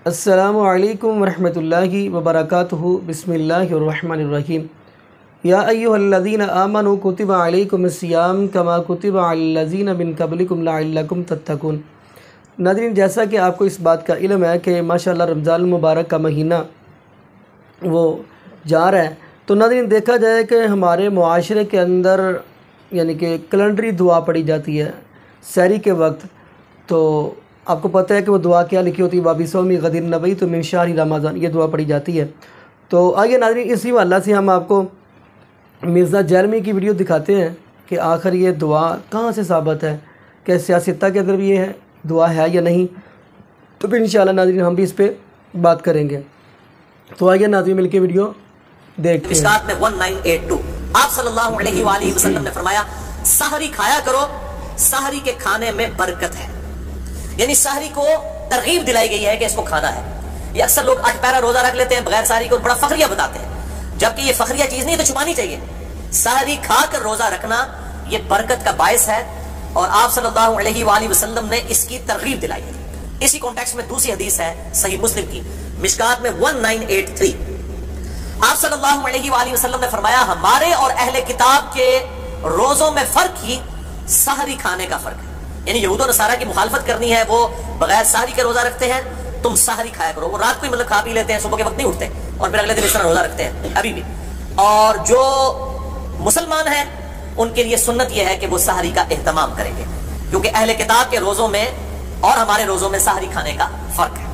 السلام علیکم ورحمۃ اللہ وبرکاتہ۔ بسم اللہ الرحمن الرحیم۔ یا ایھا الذین آمنوا کتب علیکم الصیام کما کتب علی الذین من قبلکم لعلکم تتقون۔ ناظرین، جیسا کہ آپ کو اس بات کا علم ہے کہ ماشاءاللہ رمضان المبارک کا مہینہ وہ جا رہا ہے، تو ناظرین دیکھا جائے کہ ہمارے معاشرے کے اندر یعنی کہ کیلنڈری دعا پڑھی جاتی ہے سحری کے وقت۔ تو آپ کو پتہ ہے کہ وہ دعا کیا لکھی ہوتی ہے، وابی سومی غدیر نبی تو من شہر رمضان، یہ دعا پڑھی جاتی ہے۔ تو آئیے ناظرین، اسی حوالہ سے ہم آپ کو مرزا جیلمی کی ویڈیو دکھاتے ہیں کہ آخر یہ دعا کہاں سے ثابت ہے، کہ سیاستہ کے اندر بھی یہ دعا ہے یا نہیں۔ تو پھر انشاءاللہ ناظرین ہم بھی اس پہ بات کریں گے۔ تو آئیے ناظرین مل کے ویڈیو دیکھتے ہیں۔ مشکات میں 1982 آپ صلی اللہ علیہ وآلہ وسلم نے فرمایا سحری کھایا کرو، سحری کے کھانے میں برکت ہے۔ یعنی سحری کو ترغیب دلائی گئی ہے کہ اس کو کھانا ہے۔ یہ اکثر لوگ 8 پیرا روزہ رکھ لیتے ہیں بغیر سحری کو، بڑا فخریہ بتاتے ہیں، جبکہ یہ فخریہ چیز نہیں، تو چھپانی چاہیے۔ سحری کھا کر روزہ رکھنا یہ برکت کا باعث ہے، اور آپ صلی اللہ علیہ وآلہ وسلم نے اس کی ترغیب دلائی ہے۔ اسی کانٹیکسٹ میں دوسری حدیث ہے صحیح مسلم کی، مشکات میں 1983 آپ صلی اللہ علیہ وآلہ وسلم نے فرمایا ہمارے اور اہل کتاب کے روزوں میں فرق ہی سحری کھانے کا فرق ہے۔ یعنی یہود و نصارہ کی مخالفت کرنی ہے، وہ بغیر سحری کے روزہ رکھتے ہیں، تم سحری کھایا کرو۔ وہ رات کو ہی مطلب کھا پی لیتے ہیں، صبح کے وقت نہیں اٹھتے، اور پھر اگلے دن اس طرح روزہ رکھتے ہیں ابھی بھی۔ اور جو مسلمان ہیں ان کے لیے سنت یہ ہے کہ وہ سحری کا اہتمام کریں گے، کیونکہ اہل کتاب کے روزوں میں اور ہمارے روزوں میں سحری کھانے کا فرق ہے۔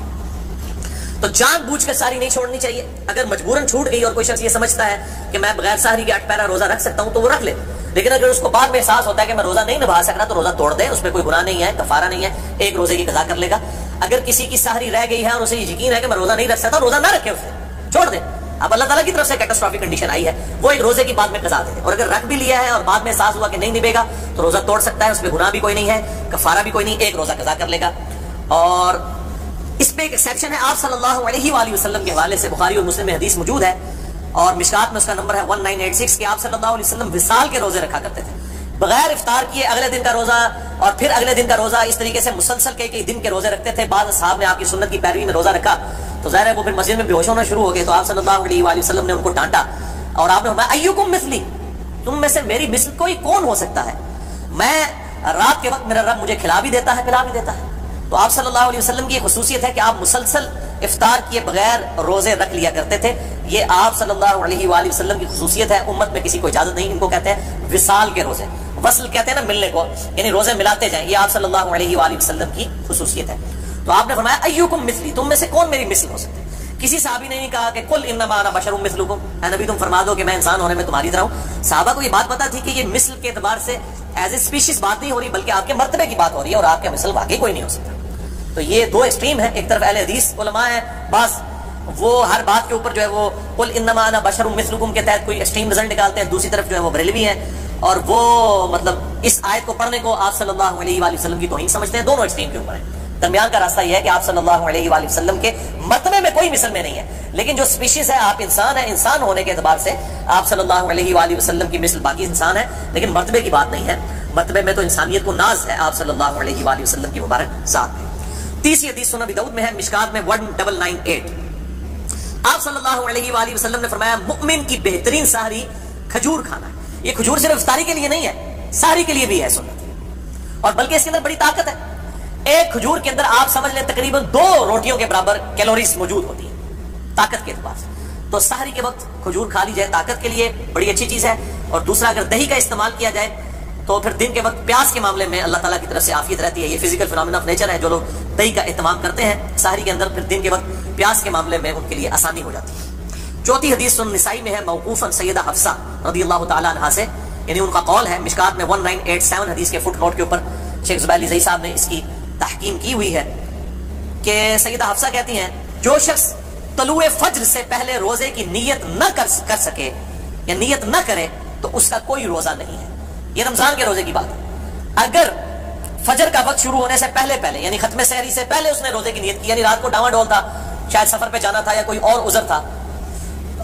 تو جان بوجھ کر سحری نہیں چھوڑنی چاہیے۔ اگر مجبوراً چھوٹ گئی اور کوئی شخص یہ سمجھتا ہے کہ میں بغیر سحری کے 8 پیرا روزہ رکھ سکتا ہوں تو وہ رکھ لے، لیکن اگر اس کو بعد میں احساس ہوتا ہے کہ میں روزہ نہیں نبھا سک رہا تو روزہ توڑ دے، اس میں کوئی گناہ نہیں ہے، کفارہ نہیں ہے، ایک روزے کی قضا کر لے گا۔ اگر کسی کی سحری رہ گئی ہے اور اسے یقین ہے کہ میں روزہ نہیں رکھ سکتا، روزہ نہ رکھے، اسے چھوڑ دے۔ اب اللہ تعالیٰ کی طرف سے کیٹاسٹرافک کنڈیشن آئی ہے، وہ ایک روزے کی بعد میں قضا دے دے، اور اگر رکھ بھی لیا ہے اور بعد میں احساس ہوا کہ نہیں نبھے گا تو روزہ توڑ سکتا ہے، اس میں گناہ بھی کوئی نہیں ہے، کفارہ بھی کوئی نہیں، ایک روزہ قضا کر لے گا۔ اور اس پہ ایک ایکسیپشن ہے، آپ صلی اللہ علیہ وآلہ وسلم کے حوالے سے بخاری اور مسلم میں حدیث موجود ہے، اور مشکات میں اس کا نمبر ہے 1986 کہ آپ صلی اللہ علیہ وسلم وصال کے روزے رکھا کرتے تھے، بغیر افطار کیے اگلے دن کا روزہ اور پھر اگلے دن کا روزہ، اس طریقے سے مسلسل کئی دن کے روزے رکھتے تھے۔ بعض اصحاب نے آپ کی سنت کی پیروی میں روزہ رکھا تو ظاہر ہے وہ پھر مسجد میں بے ہوش ہونا شروع ہو گئے، تو آپ صلی اللہ علیہ وآلہ وسلم نے ان کو ڈانٹا، اور آپ نے فرمایا ایکم مثلی، تم میں سے میری مثل کوئی کون ہو سکتا ہے؟ میں رات کے وقت میرا رب مجھے کھلا بھی دیتا ہے، پلا بھی دیتا ہے۔ تو آپ صلی اللہ علیہ وسلم کی خصوصیت ہے کہ آپ مسلسل افطار کیے بغیر روزے رکھ لیا کرتے تھے۔ یہ آپ صلی اللہ علیہ وآلہ وسلم کی خصوصیت ہے، امت میں کسی کو اجازت نہیں۔ ان کو کہتے ہیں وصال کے روزے، وصل کہتے ہیں نا ملنے کو، یعنی روزے ملاتے جائیں، یہ آپ صلی اللہ علیہ وآلہ وسلم کی خصوصیت ہے۔ تو آپ نے فرمایا ایکم مثلی، تم میں سے کون میری مثل ہو سکتے؟ کسی صحابی نے نہیں کہا کہ قل انما انا بشر مثلکم، اے نبی تم فرما دو کہ میں انسان ہونے میں تمہاری طرح ہوں۔ صحابہ کو یہ بات پتہ تھی کہ یہ مثل کے اعتبار سے ایز اے اسپیشیز بات نہیں ہو رہی، بلکہ آپ کے مرتبے کی بات ہو رہی ہے، اور آپ کے مثل واقعی کوئی نہیں ہو سکتا۔ تو یہ دو ایکسٹریم ہیں، ایک طرف اہل حدیث علماء ہیں، بعض وہ ہر بات کے اوپر جو ہے وہ قل انما انا بشر مثلکم کے تحت کوئی ایکسٹریم رزلٹ نکالتے ہیں، دوسری طرف جو ہے وہ بریلوی ہیں، اور وہ مطلب اس آیت کو پڑھنے کو آپ صلی اللہ علیہ وآلہ وسلم کی توہین سمجھتے ہیں۔ دونوں ایکسٹریم کے اوپر ہیں، درمیان کا راستہ یہ ہے کہ آپ صلی اللہ علیہ وآلہ وسلم کے مرتبے میں کوئی مثل میں نہیں ہے، لیکن جو اسپیشیز ہے آپ انسان ہیں، انسان ہونے کے اعتبار سے آپ صلی اللہ علیہ وآلہ وسلم کی مثل باقی انسان ہے، لیکن مرتبے کی بات نہیں ہے۔ مرتبے میں تو انسانیت کو ناز ہے آپ صلی اللہ علیہ وآلہ وسلم کی مبارک ذات میں۔ تیسری حدیث سنن ابی داؤد میں ہے، مشکات میں 1998 آپ صلی اللہ علیہ وآلہ وسلم نے فرمایا مومن کی بہترین سحری کھجور کھانا ہے۔ یہ کھجور صرف افطاری کے لیے نہیں ہے، سحری کے لیے بھی ہے سنت، اور بلکہ اس کے اندر بڑی طاقت ہے۔ ایک کھجور کے اندر آپ سمجھ لیں تقریباً 2 روٹیوں کے برابر کیلوریز موجود ہوتی ہیں طاقت کے اعتبار سے۔ تو سحری کے وقت کھجور کھا لی جائے طاقت کے لیے بڑی اچھی چیز ہے۔ اور دوسرا اگر دہی کا استعمال کیا جائے تو پھر دن کے وقت پیاس کے معاملے میں اللہ تعالیٰ کی طرف سے عافیت رہتی ہے۔ یہ فزیکل فینومینا آف نیچر ہے، جو لوگ دہی کا اہتمام کرتے ہیں سحری کے اندر، پھر دن کے وقت پیاس کے معاملے میں ان کے لیے آسانی ہو جاتی ہے۔ چوتھی حدیث سنن نسائی میں ہے موقوفاً سیدہ حفصہ رضی اللہ تعالیٰ عنہا سے، یعنی ان کا قول ہے، مشکات میں 1987 حدیث کے فٹ نوٹ کے اوپر شیخ زبیر علی زئی صاحب نے اس کی تحقیم کی ہوئی ہے کہ سیدہ حفصہ کہتی ہیں جو شخص طلوع فجر سے پہلے روزے کی نیت نہ کر سکے یا نیت نہ کرے تو اس کا کوئی روزہ نہیں ہے۔ یہ رمضان کے روزے کی بات ہے۔ اگر فجر کا وقت شروع ہونے سے پہلے یعنی ختم سحری سے پہلے اس نے روزے کی نیت کی، یعنی رات کو ڈاواں ڈول تھا، شاید سفر پہ جانا تھا یا کوئی اور عذر تھا،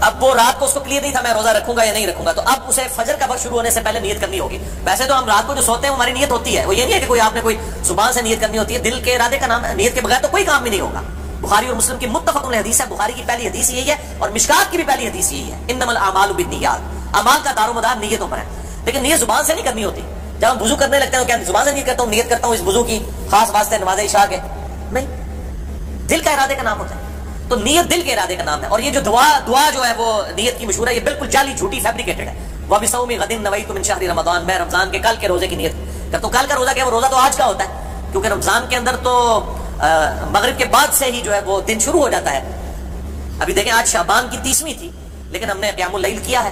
اب وہ رات کو اس کو کلیئر نہیں تھا میں روزہ رکھوں گا یا نہیں رکھوں گا، تو اب اسے فجر کا وقت شروع ہونے سے پہلے نیت کرنی ہوگی۔ ویسے تو ہم رات کو جو سوتے ہیں ہماری نیت ہوتی ہے، وہ یہ نہیں ہے کہ کوئی آپ نے کوئی زبان سے نیت کرنی ہوتی ہے، دل کے ارادے کا نام ہے، نیت کے بغیر تو کوئی کام بھی نہیں ہوگا۔ بخاری اور مسلم کی متفق حدیث ہے. بخاری کی پہلی حدیث یہی ہے اور مشکات کی بھی پہلی حدیث یہی ہے, انما الاعمال بالنیات. اعمال کا دار و مدار نیتوں پر ہے, لیکن نیت زبان سے نہیں کرنی ہوتی. جب ہم وضو کرنے لگتے ہیں تو کیا زبان سے نیت کرتا ہوں, نیت کرتا ہوں اس وضو کی خاص واسطے نماز عشاء کے؟ نہیں, دل کا ارادے کا نام ہوتا ہے. تو نیت دل کے ارادے کا نام ہے. اور یہ جو دعا جو ہے وہ نیت کی مشہور ہے, یہ بالکل جعلی جھوٹی فیبریکیٹڈ ہے. وَبِصَوْمِ غَدٍ نَوَيْتُ مِنْ شَهْرِ رمضان, میں رمضان کے کل کے روزے کی نیت کرتا ہوں. کل کا روزہ کیا, وہ روزہ تو آج کا ہوتا ہے, کیونکہ رمضان کے اندر تو مغرب کے بعد سے ہی جو ہے وہ دن شروع ہو جاتا ہے. ابھی دیکھیں آج شعبان کی 30ویں تھی, لیکن ہم نے قیام اللیل کیا ہے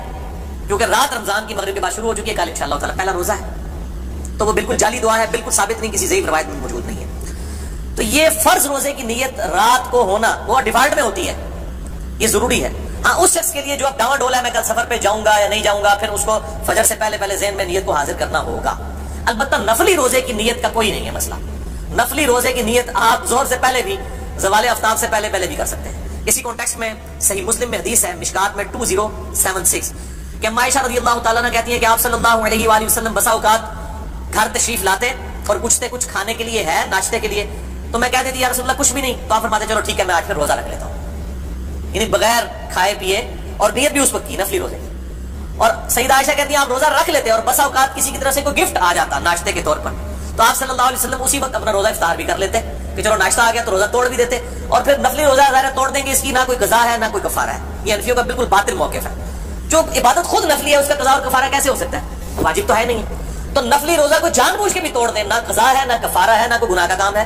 کیونکہ رات رمضان کی مغرب کے بعد شروع ہو چکی ہے. کل انشاءاللہ تعالی پہلا روزہ ہے. تو وہ بالکل جعلی دعا ہے, بالکل ثابت نہیں, کسی ضعیف روایت میں موجود نہیں ہے. تو یہ فرض روزے کی نیت رات کو ہونا وہ ڈیفالٹ میں ہوتی ہے, یہ ضروری ہے. ہاں اس شخص کے لیے جو اب ڈاواں ڈولا ہے میں کل سفر پہ جاؤں گا یا نہیں جاؤں گا, پھر اس کو فجر سے پہلے ذہن میں نیت کو حاضر کرنا ہوگا. البتہ نفلی روزے کی نیت کا کوئی نہیں ہے مسئلہ. نفلی روزے کی نیت آپ ظہر سے پہلے بھی, زوال آفتاب سے پہلے بھی کر سکتے ہیں. اسی کانٹیکسٹ میں صحیح مسلم میں حدیث ہے مشکات میں 2076 کہ عائشہ رضی اللہ تعالیٰ عنہ کہتی ہیں کہ آپ صلی اللہ علیہ وآلہ وسلم بسا اوقات گھر تشریف لاتے اور پوچھتے کچھ کھانے کے لیے ہے, ناشتے کے لیے, تو میں کہتی تھی یا رسول اللہ کچھ بھی نہیں, تو آپ فرماتے چلو ٹھیک ہے میں آج پھر روزہ رکھ لیتا ہوں. یعنی بغیر کھائے پیے, اور نیت بھی اس وقت کی نفلی روزے. اور سیدہ عائشہ کہتی ہیں آپ روزہ رکھ لیتے اور بسا اوقات کسی کی طرف سے کوئی گفٹ آ جاتا ناشتے کے طور پر, تو آپ صلی اللہ علیہ وسلم اسی وقت اپنا روزہ افطار بھی کر لیتے کہ چلو ناشتہ آ گیا تو روزہ توڑ بھی دیتے. اور پھر نفلی روزہ ظاہر توڑ دیں گے, اس کی نہ کوئی قضا ہے نہ کوئی کفارہ ہے. یہ حنفیوں کا بالکل باطل موقف ہے. جو عبادت خود نفلی ہے اس کا قضا اور کفارہ کیسے ہو سکتا ہے, واجب تو ہے نہیں. تو نفلی روزہ کو جان بوجھ کے بھی توڑ دیں, نہ قضا ہے نہ کفارہ ہے نہ کوئی گناہ کا کام ہے.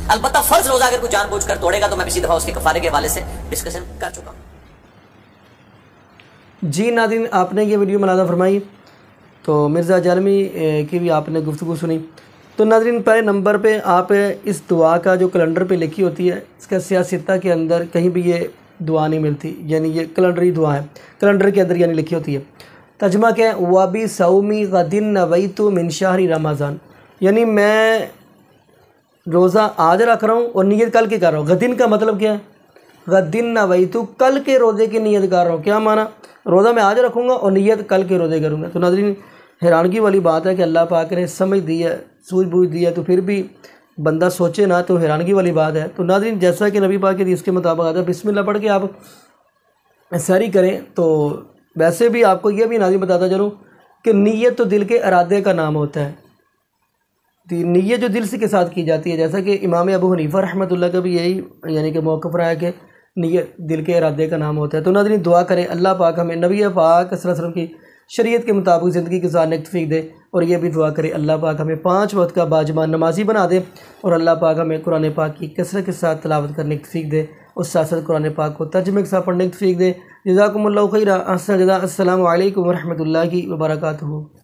البتہ فرض روزہ اگر کوئی جان بوجھ کر توڑے گا تو میں پچھلی دفعہ اس کے کفارے کے حوالے سے ڈسکشن کر چکا ہوں. جی ناظرین, آپ نے یہ ویڈیو ملاحظہ فرمائی تو مرزا جالمی کی بھی آپ نے گفتگو سنی. تو ناظرین پہلے نمبر پہ آپ اس دعا کا جو کیلنڈر پہ لکھی ہوتی ہے, اس کا سیاستہ کے اندر کہیں بھی یہ دعا نہیں ملتی, یعنی یہ کیلنڈری دعا ہے, کیلنڈر کے اندر یعنی لکھی ہوتی ہے. ترجمہ کیا ہے, وَبِصَوْمِ غَدٍ نَوَيْتُ مِنْ شَهْرِ رمضان, یعنی میں روزہ آج رکھ رہا ہوں اور نیت کل کے کر رہا ہوں. غدین کا مطلب کیا ہے, غدین نویت, کل کے روزے کی نیت کر رہا ہوں. کیا معنی, روزہ میں آج رکھوں گا اور نیت کل کے روزے کروں گا. تو ناظرین حیرانگی والی بات ہے کہ اللہ پاک نے سمجھ دی ہے, سوجھ بوجھ دی ہے, تو پھر بھی بندہ سوچے نہ, تو حیرانگی والی بات ہے. تو ناظرین جیسا کہ نبی پاک کی حدیث کے مطابق آتا ہے بسم اللہ پڑھ کے آپ سحری کریں. تو ویسے بھی آپ کو یہ بھی ناظرین بتاتا چلوں کہ نیت تو دل کے ارادے کا نام ہوتا ہے. نیت جو دل سے کے ساتھ کی جاتی ہے, جیسا کہ امام ابو حنیفہ رحمۃ اللہ کا بھی یہی یعنی کہ موقف رہا ہے کہ نیت دل کے ارادے کا نام ہوتا ہے. تو ناظرین دعا کریں اللہ پاک ہمیں نبی پاک صلی اللہ علیہ وسلم کی شریعت کے مطابق زندگی گزارنے کی توفیق دے, اور یہ بھی دعا کریں اللہ پاک ہمیں 5 وقت کا باجمان نمازی بنا دے, اور اللہ پاک ہمیں قرآن پاک کی کثرت کے ساتھ تلاوت کرنے کی توفیق دے, اور ساتھ ساتھ قرآن پاک کو ترجمے کے ساتھ پڑھنے کی توفیق دے. جزاکم اللہ خیرا, احسن جزا. السلام علیکم ورحمۃ اللہ وبرکاتہ.